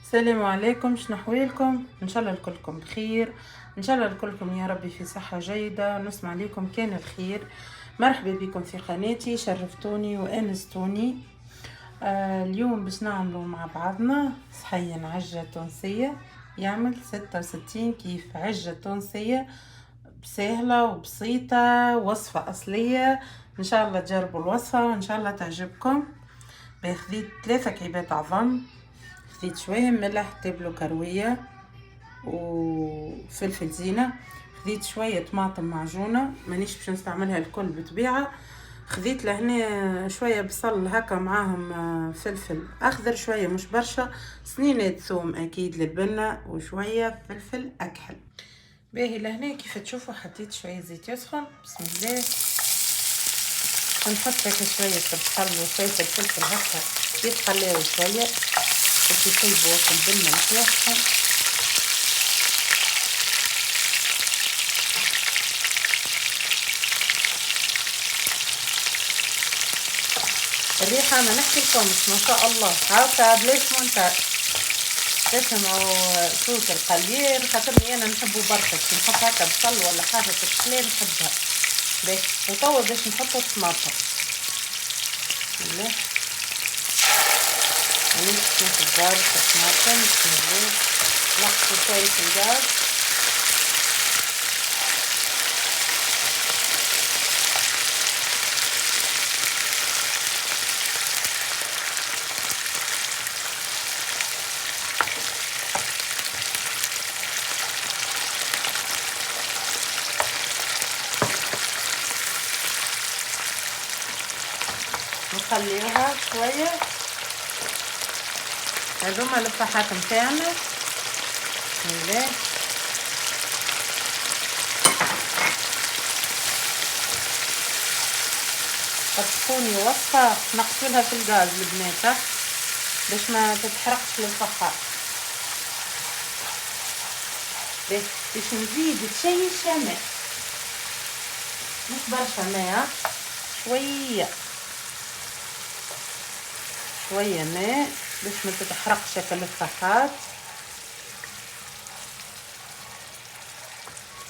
السلام عليكم، شنو احوالكم؟ ان شاء الله الكلكم بخير، ان شاء الله الكلكم يا ربي في صحة جيدة ونسمع لكم كان الخير. مرحبا بكم في قناتي، شرفتوني وانستوني. اليوم باش نعملوا مع بعضنا صحيا عجة تونسية، يعمل 66 كيف عجة تونسية، سهلة وبسيطة، وصفة أصلية. إن شاء الله تجربوا الوصفة وإن شاء الله تعجبكم. خذيت 3 كعبات عظم، خذيت شويه ملح تبلو كرويه وفلفل زينه، خذيت شويه طماطم معجونه مانيش باش نستعملها الكل بطبيعه، خذيت لهنا شويه بصل هكا معاهم فلفل اخضر شويه مش برشا، سنينة ثوم اكيد للبنه وشويه فلفل اكحل. باهي لهنا كيف تشوفوا حطيت شويه زيت يسخن، بسم الله. نحط هكا شويه بصل وشويه الفلفل هكا يتقلاو شويه باش يطيبوا البنه نتاعهم. الريحه ما نحكي لكمش ما شاء الله، هاكا بلاش مونتاج تسمعوا صوت القلير، خاطرني انا نحبو برشا كي نحط هكا بصل ولا حاجه تتقلي نحبها. باهي وتوا باش نحطو الطماطم. بسم الله، نحط برشا الطماطم. بسم الله، نحطو شويه في الغاز. نخليوها شويه. هذوما الفحات نتاعنا. بسم الله، تكوني وصفه نقصلها في الغاز البنات باش ما تتحرقش للفحار. باش نزيد شي ماء، مش برشا ماء، شويه ماء باش ما تتحرقش هكا الفحات.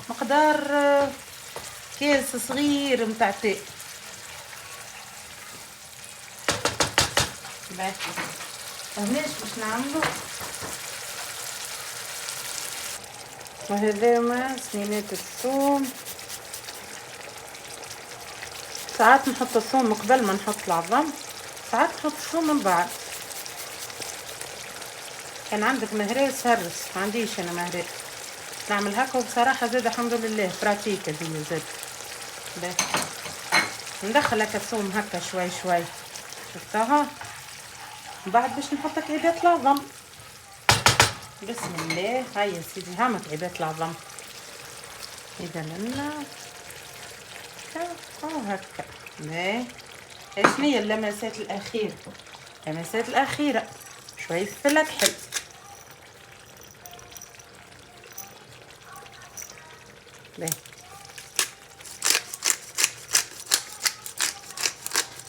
مقدار كاس صغير متاع تاي. فهمناش باش نعملو. وهذاما سنينات الثوم. ساعات نحط الثوم قبل ما نحط العظم، ساعات نحط الثوم من بعد. كان عندك مهراس هرس، ما عنديش انا مهراس نعمل هكا، وبصراحه زاد الحمد لله براتيك هذه زاد. ندخل هكا الثوم هكا شوي شوي، شفتها. بعد باش نحط كعبات العظم. بسم الله، هاي يا سيدي هاما كعبات العظم. اذا لنا هكا. شنيا اللمسات الاخيره؟ اللمسات الاخيره شويه فلفل اكحل.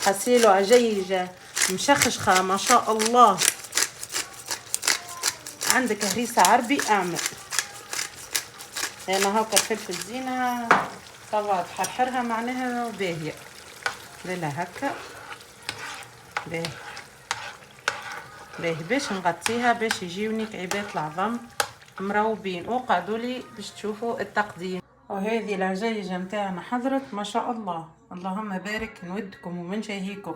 حسيلو عجيجه مشخشخه ما شاء الله. عندك هريسه عربي اعمل. انا هاكا فلفل زينه طبعا تحرحرها معناها باهيه. لا هكا باهي باش نغطيها باش يجيوني كعبات العظم مروبين. وقعدوا لي باش تشوفوا التقديم. وهذه العجيجه نتاعنا حضرت ما شاء الله، اللهم بارك نودكم ومن شهيكم.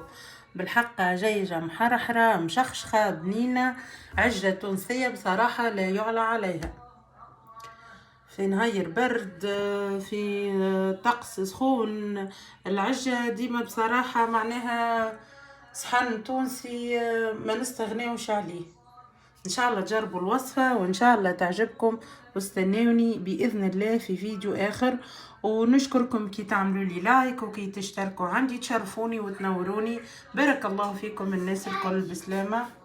بالحق عجيجه محرحره مشخشخه بنينه، عجه تونسيه بصراحه لا يعلى عليها. في نهاية برد، في طقس سخون، العجة ديما بصراحة معناها صحن تونسي ما نستغناوش عليه. ان شاء الله تجربوا الوصفة وان شاء الله تعجبكم، واستنوني بإذن الله في فيديو آخر. ونشكركم كي تعملوا لي لايك وكي تشتركوا عندي، تشرفوني وتنوروني. بارك الله فيكم الناس الكل بسلامة.